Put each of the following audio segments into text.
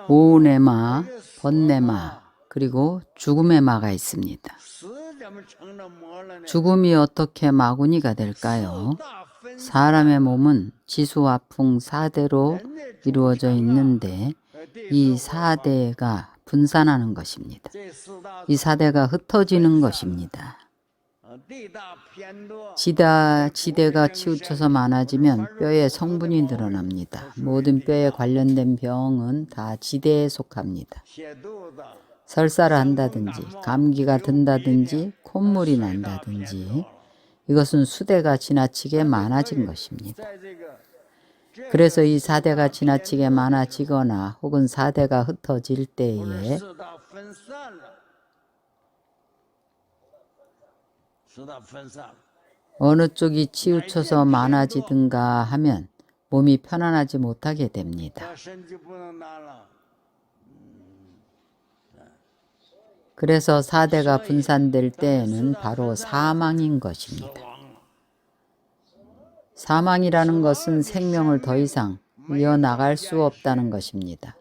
오운의 마, 번뇌 마, 그리고 죽음의 마가 있습니다. 죽음이 어떻게 마구니가 될까요? 사람의 몸은 지수화풍 4대로 이루어져 있는데 이 4대가 분산하는 것입니다. 이 4대가 흩어지는 것입니다. 지대가 치우쳐서 많아지면 뼈에 성분이 늘어납니다. 모든 뼈에 관련된 병은 다 지대에 속합니다. 설사를 한다든지 감기가 든다든지 콧물이 난다든지 이것은 수대가 지나치게 많아진 것입니다. 그래서 이 4대가 지나치게 많아지거나 혹은 4대가 흩어질 때에 어느 쪽이 치우쳐서 많아지든가 하면 몸이 편안하지 못하게 됩니다. 그래서 4대가 분산될 때에는 바로 사망인 것입니다. 사망이라는 것은 생명을 더 이상 이어나갈 수 없다는 것입니다.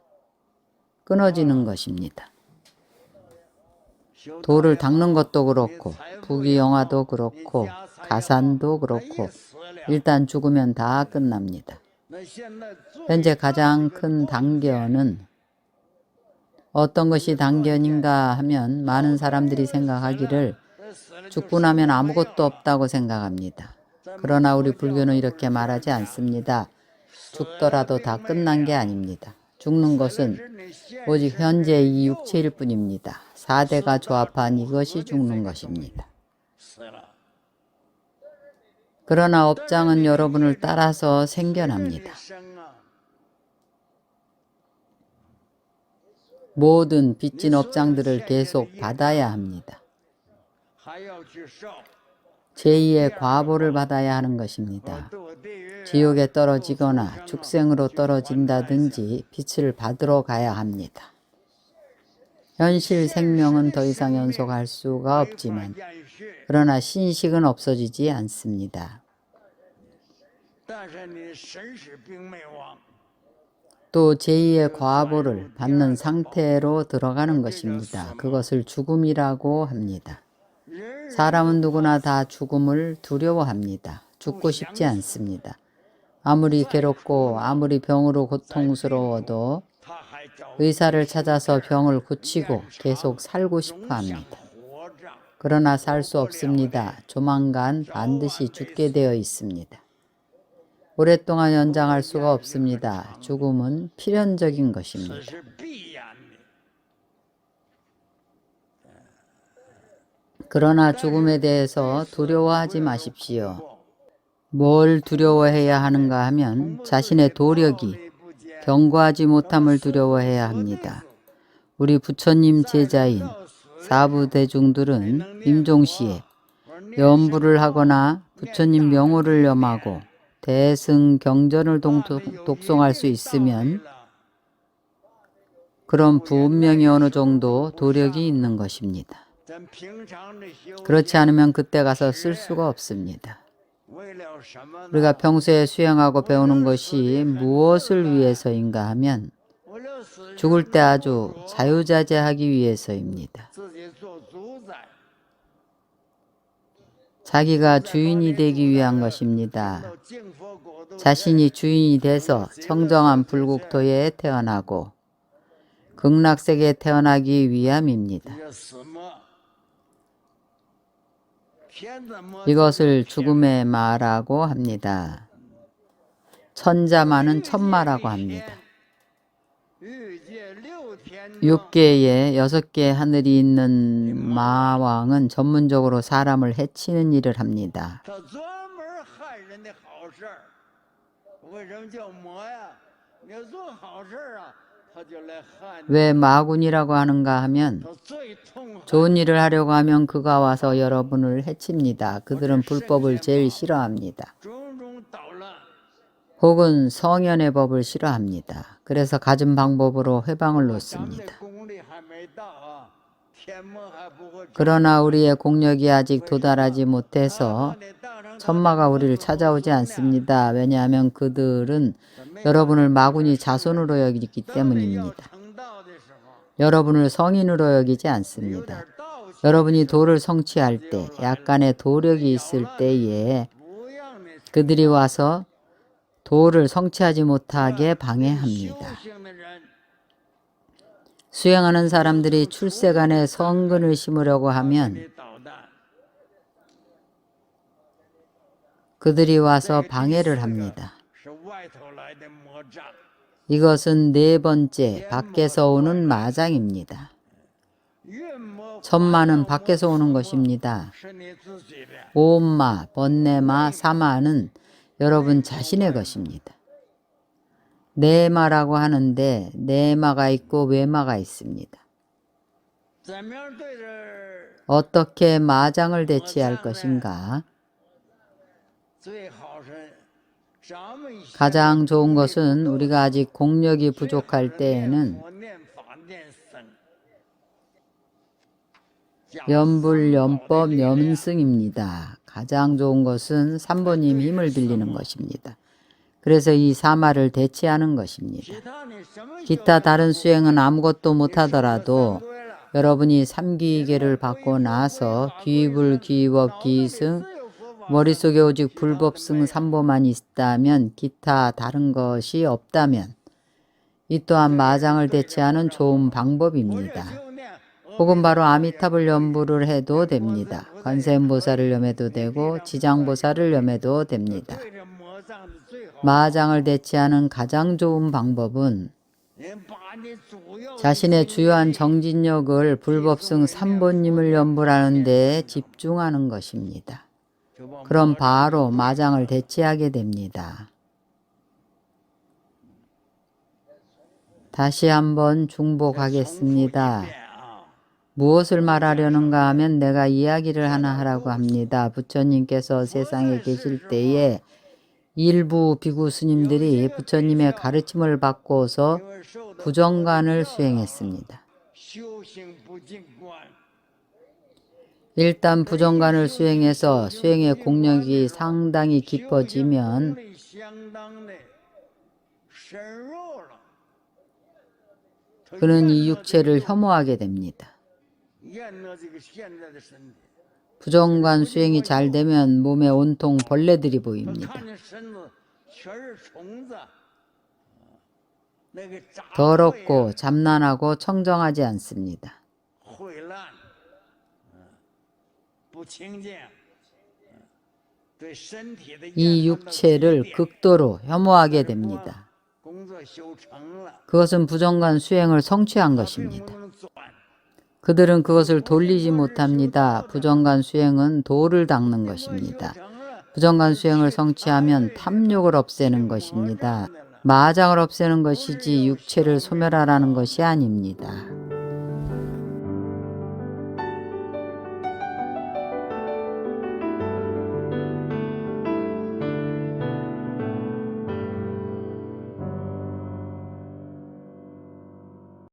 끊어지는 것입니다. 돌을 닦는 것도 그렇고 부귀영화도 그렇고 가산도 그렇고 일단 죽으면 다 끝납니다. 현재 가장 큰 단견은 어떤 것이 단견인가 하면 많은 사람들이 생각하기를 죽고 나면 아무것도 없다고 생각합니다. 그러나 우리 불교는 이렇게 말하지 않습니다. 죽더라도 다 끝난 게 아닙니다. 죽는 것은 오직 현재 이 육체일 뿐입니다. 4대가 조합한 이것이 죽는 것입니다. 그러나 업장은 여러분을 따라서 생겨납니다. 모든 빚진 업장들을 계속 받아야 합니다. 제2의 과보를 받아야 하는 것입니다. 지옥에 떨어지거나 축생으로 떨어진다든지 빛을 받으러 가야 합니다. 현실 생명은 더 이상 연속할 수가 없지만 그러나 신식은 없어지지 않습니다. 또 제2의 과보를 받는 상태로 들어가는 것입니다. 그것을 죽음이라고 합니다. 사람은 누구나 다 죽음을 두려워합니다. 죽고 싶지 않습니다. 아무리 괴롭고 아무리 병으로 고통스러워도 의사를 찾아서 병을 고치고 계속 살고 싶어 합니다. 그러나 살 수 없습니다. 조만간 반드시 죽게 되어 있습니다. 오랫동안 연장할 수가 없습니다. 죽음은 필연적인 것입니다. 그러나 죽음에 대해서 두려워하지 마십시오. 뭘 두려워해야 하는가 하면 자신의 도력이 견고하지 못함을 두려워해야 합니다. 우리 부처님 제자인 사부대중들은 임종시에 염불을 하거나 부처님 명호를 염하고 대승경전을 독송할 수 있으면 그런 분명히 어느 정도 도력이 있는 것입니다. 그렇지 않으면 그때 가서 쓸 수가 없습니다. 우리가 평소에 수행하고 배우는 것이 무엇을 위해서인가 하면 죽을 때 아주 자유자재하기 위해서입니다. 자기가 주인이 되기 위한 것입니다. 자신이 주인이 돼서 청정한 불국토에 태어나고 극락세계에 태어나기 위함입니다. 이것을 죽음의 마라고 합니다. 천자마는 천마라고 합니다. 6개의 6개의 하늘이 있는 마왕은 전문적으로 사람을 해치는 일을 합니다. 왜 마군이라고 하는가 하면 좋은 일을 하려고 하면 그가 와서 여러분을 해칩니다. 그들은 불법을 제일 싫어합니다. 혹은 성현의 법을 싫어합니다. 그래서 갖은 방법으로 회방을 놓습니다. 그러나 우리의 공력이 아직 도달하지 못해서 천마가 우리를 찾아오지 않습니다. 왜냐하면 그들은 여러분을 마구니 자손으로 여기기 때문입니다. 여러분을 성인으로 여기지 않습니다. 여러분이 도를 성취할 때, 약간의 도력이 있을 때에 그들이 와서 도를 성취하지 못하게 방해합니다. 수행하는 사람들이 출세간에 성근을 심으려고 하면 그들이 와서 방해를 합니다. 이것은 네 번째, 밖에서 오는 마장입니다. 천마는 밖에서 오는 것입니다. 오마, 번뇌마, 사마는 여러분 자신의 것입니다. 내마라고 하는데 내마가 있고 외마가 있습니다. 어떻게 마장을 대치할 것인가? 가장 좋은 것은 우리가 아직 공력이 부족할 때에는 염불염법 염승입니다. 가장 좋은 것은 삼보님 힘을 빌리는 것입니다. 그래서 이 사마를 대치하는 것입니다. 기타 다른 수행은 아무것도 못하더라도 여러분이 삼귀계를 받고 나서 귀불, 귀법, 귀승, 머릿속에 오직 불법승 삼보만 있다면 기타 다른 것이 없다면 이 또한 마장을 대체하는 좋은 방법입니다. 혹은 바로 아미타불 염불을 해도 됩니다. 관세음보살을 염해도 되고 지장보살을 염해도 됩니다. 마장을 대체하는 가장 좋은 방법은 자신의 주요한 정진력을 불법승 삼보님을 염불하는 데 집중하는 것입니다. 그럼 바로 마장을 대체하게 됩니다. 다시 한번 중복하겠습니다. 무엇을 말하려는가 하면 내가 이야기를 하나 하라고 합니다. 부처님께서 세상에 계실 때에 일부 비구 스님들이 부처님의 가르침을 받고서 부정관을 수행했습니다. 일단 부정관을 수행해서 수행의 공력이 상당히 깊어지면 그는 이 육체를 혐오하게 됩니다. 부정관 수행이 잘 되면 몸에 온통 벌레들이 보입니다. 더럽고 잠난하고 청정하지 않습니다. 이 육체를 극도로 혐오하게 됩니다. 그것은 부정관 수행을 성취한 것입니다. 그들은 그것을 돌리지 못합니다. 부정관 수행은 도를 닦는 것입니다. 부정관 수행을 성취하면 탐욕을 없애는 것입니다. 마장을 없애는 것이지 육체를 소멸하라는 것이 아닙니다.